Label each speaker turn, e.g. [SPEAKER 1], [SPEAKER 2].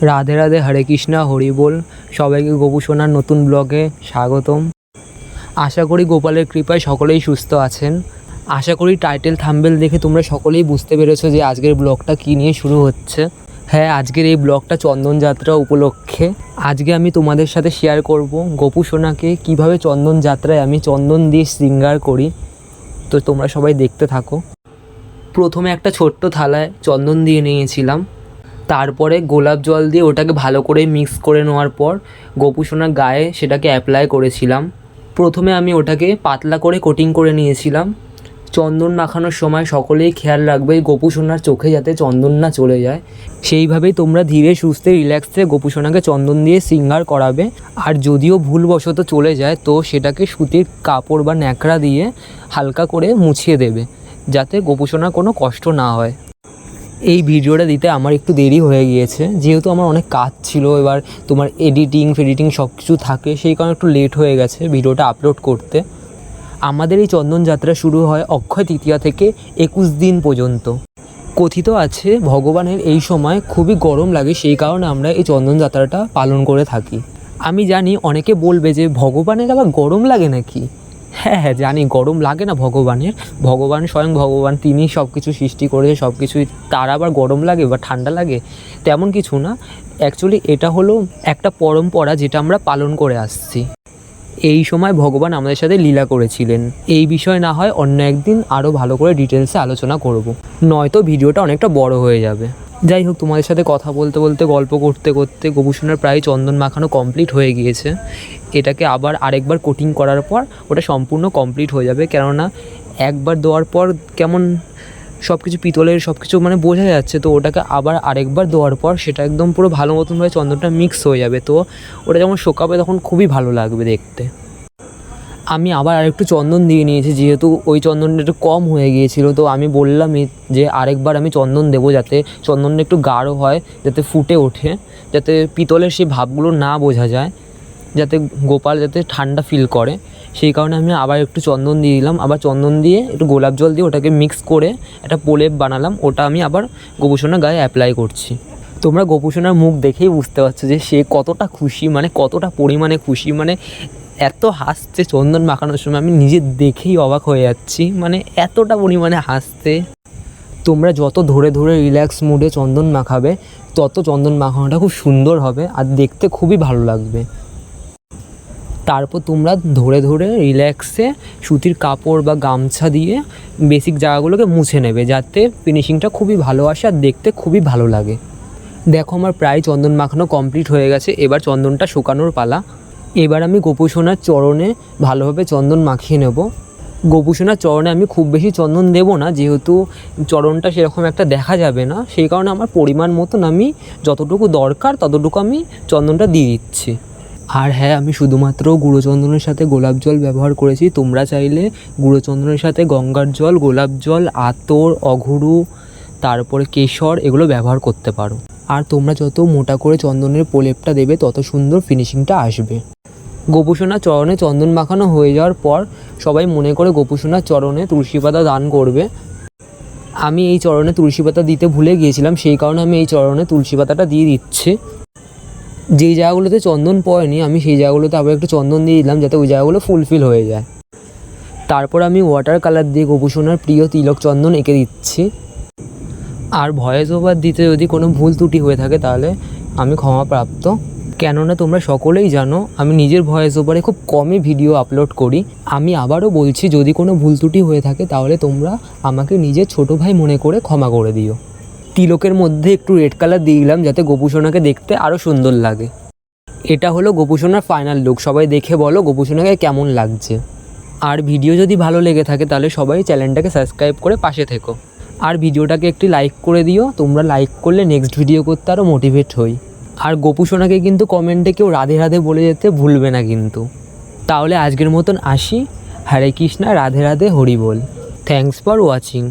[SPEAKER 1] রাধে রাধে, হরে কৃষ্ণা, হরি বল। সবাইকে গোপু সোনার নতুন ব্লগে স্বাগতম। আশা করি গোপালের কৃপায় সকলেই সুস্থ আছেন। আশা করি টাইটেল থাম্বনেল দেখে তোমরা সকলেই বুঝতে পেরেছো যে আজকের ব্লগটা কী নিয়ে শুরু হচ্ছে। হ্যাঁ, আজকের এই ব্লগটা চন্দন যাত্রা উপলক্ষে। আজকে আমি তোমাদের সাথে শেয়ার করব গোপু সোনাকে কীভাবে চন্দন যাত্রায় আমি চন্দন দিয়ে শৃঙ্গার করি। তো তোমরা সবাই দেখতে থাকো। প্রথমে একটা ছোট্ট থালায় চন্দন দিয়ে নিয়েছিলাম, তারপরে গোলাপ জল দিয়ে ওটাকে ভালো করে মিক্স করে নেওয়ার পর গোপু সোনার গায়ে সেটাকে অ্যাপ্লাই করেছিলাম। প্রথমে আমি ওটাকে পাতলা করে কোটিং করে নিয়েছিলাম। চন্দন মাখানোর সময় সকলেই খেয়াল রাখবে গোপু সোনার চোখে যাতে চন্দন না চলে যায়। সেইভাবেই তোমরা ধীরে সুস্থে রিল্যাক্সে গোপু সোনাকে চন্দন দিয়ে শৃঙ্গার করাবে। আর যদিও ভুলবশত চলে যায় তো সেটাকে সুতির কাপড় বা ন্যাকড়া দিয়ে হালকা করে মুছিয়ে দেবে, যাতে গোপু সোনার কোনো কষ্ট না হয়। এই ভিডিওটা দিতে আমার একটু দেরি হয়ে গিয়েছে, যেহেতু আমার অনেক কাজ ছিল। এবার তোমার এডিটিং সব কিছু থাকে, সেই কারণে একটু লেট হয়ে গেছে ভিডিওটা আপলোড করতে। আমাদের এই চন্দন যাত্রা শুরু হয় অক্ষয় তৃতীয়া থেকে 21 দিন পর্যন্ত। কথিত আছে ভগবানের এই সময় খুবই গরম লাগে, সেই কারণে আমরা এই চন্দন যাত্রাটা পালন করে থাকি। আমি জানি অনেকে বলবে যে ভগবানের আবার গরম লাগে নাকি। হ্যাঁ, জানি গরম লাগে না ভগবানের। ভগবান স্বয়ং ভগবান, তিনি সব কিছু সৃষ্টি করেছে, সব কিছুই তার আবার গরম লাগে বা ঠান্ডা লাগে তেমন কিছু না। অ্যাকচুয়ালি এটা হলো একটা পরম্পরা যেটা আমরা পালন করে আসছি। এই সময় ভগবান আমাদের সাথে লীলা করেছিলেন। এই বিষয় না হয় অন্য একদিন আরও ভালো করে ডিটেলসে আলোচনা করব, নয়তো ভিডিওটা অনেকটা বড় হয়ে যাবে। যাই হোক, তোমাদের সাথে কথা বলতে বলতে গল্প করতে করতে গোপু সোনার প্রায় চন্দন মাখানো কমপ্লিট হয়ে গিয়েছে। এটাকে আবার আরেকবার কোটিং করার পর ওটা সম্পূর্ণ কমপ্লিট হয়ে যাবে, কেননা একবার দেওয়ার পর কেমন সব কিছু পিতলের সব কিছু মানে বোঝা যাচ্ছে, তো ওটাকে আবার আরেকবার দেওয়ার পর সেটা একদম পুরো ভালো মতনভাবে চন্দনটা মিক্স হয়ে যাবে। তো ওটা যখন শোকাবে তখন খুবই ভালো লাগবে দেখতে। আমি আবার আরেকটু চন্দন দিয়ে নিয়েছি, যেহেতু ওই চন্দনটা একটু কম হয়ে গিয়েছিল। তো আমি বললামই যে আরেকবার আমি চন্দন দেবো, যাতে চন্দনটা একটু গাঢ় হয়, যাতে ফুটে ওঠে, যাতে পিতলের সেই ভাবগুলো না বোঝা যায়, যাতে গোপাল যাতে ঠান্ডা ফিল করে। সেই কারণে আমি আবার একটু চন্দন দিয়ে দিলাম। আবার চন্দন দিয়ে একটু গোলাপ জল দিয়ে ওটাকে মিক্স করে একটা প্রলেপ বানালাম, ওটা আমি আবার গোপু সোনার গায়ে অ্যাপ্লাই করছি। তোমরা গোপু সোনার মুখ দেখেই বুঝতে পারছো যে সে কতটা খুশি, মানে কতটা পরিমাণে খুশি, মানে এত হাসছে চন্দন মাখানোর সময়, আমি নিজে দেখেই অবাক হয়ে যাচ্ছি, মানে এতটা পরিমাণে হাসতে। তোমরা যত ধরে ধরে রিল্যাক্স মুডে চন্দন মাখাবে তত চন্দন মাখানোটা খুব সুন্দর হবে আর দেখতে খুবই ভালো লাগবে। তারপর তোমরা ধরে ধরে রিল্যাক্সে সুতির কাপড় বা গামছা দিয়ে বেসিক জায়গাগুলোকে মুছে নেবে, যাতে ফিনিশিংটা খুবই ভালো আসে আর দেখতে খুবই ভালো লাগে। দেখো, আমার প্রায় চন্দন মাখানো কমপ্লিট হয়ে গেছে। এবার চন্দনটা শুকানোর পালা। এবার আমি গোপু সোনার চরণে ভালোভাবে চন্দন মাখিয়ে নেব। গোপু সোনার চরণে আমি খুব বেশি চন্দন দেব না, যেহেতু চরণটা সেরকম একটা দেখা যাবে না, সেই কারণে আমার পরিমাণ মতন আমি যতটুকু দরকার ততটুকু আমি চন্দনটা দিয়ে দিচ্ছি। আর হ্যাঁ, আমি শুধুমাত্র গুঁড়ো চন্দনের সাথে গোলাপ জল ব্যবহার করেছি। তোমরা চাইলে গুঁড়ো চন্দনের সাথে গঙ্গার জল, গোলাপ জল, আতর, অঘুরু, তারপরে কেশর এগুলো ব্যবহার করতে পারো। আর তোমরা যত মোটা করে চন্দনের প্রলেপটা দেবে তত সুন্দর ফিনিশিংটা আসবে। গোপু সোনার চরণে চন্দন মাখানো হয়ে যাওয়ার পর সবাই মনে করে গোপু সোনার চরণে তুলসী পাতা দান করবে। আমি এই চরণে তুলসী পাতা দিতে ভুলে গিয়েছিলাম, সেই কারণে আমি এই চরণে তুলসী পাতাটা দিয়ে দিচ্ছি। যেই জায়গাগুলোতে চন্দন পড়েনি আমি সেই জায়গাগুলোতে আবার একটু চন্দন দিয়ে দিলাম, যাতে ওই জায়গাগুলো ফুলফিল হয়ে যায়। তারপর আমি ওয়াটার কালার দিয়ে গোপু সোনার প্রিয় তিলক চন্দন এঁকে দিচ্ছি। আর ভয়েস ওভার দিতে যদি কোনো ভুল ত্রুটি হয়ে থাকে তাহলে আমি ক্ষমাপ্রাপ্ত, কেননা তোমরা সকলেই জানো আমি নিজের ভয়েস ওভারে খুব কমই ভিডিও আপলোড করি। আমি আবারও বলছি, যদি কোনো ভুল ত্রুটি হয়ে থাকে তাহলে তোমরা আমাকে নিজের ছোটো ভাই মনে করে ক্ষমা করে দিও। তিলকের মধ্যে একটু রেড কালার দিয়ে দিলাম, যাতে গোপু সোনাকে দেখতে আরও সুন্দর লাগে। এটা হলো গোপু সোনার ফাইনাল লুক। সবাই দেখে বলো গোপু সোনাকে কেমন লাগছে। আর ভিডিও যদি ভালো লেগে থাকে তাহলে সবাই চ্যানেলটাকে সাবস্ক্রাইব করে পাশে থেকো। আর ভিডিওটাকে একটি লাইক করে দিও। তোমরা লাইক করলে নেক্সট ভিডিও করতে আরও মোটিভেট হই। আর গোপু সোনাকে কিন্তু কমেন্টে কেউ রাধে রাধে বলে যেতে ভুলবে না কিন্তু। তাহলে আজকের মতন আসি। হরে কৃষ্ণা, রাধে রাধে, হরি বল। Thanks for watching.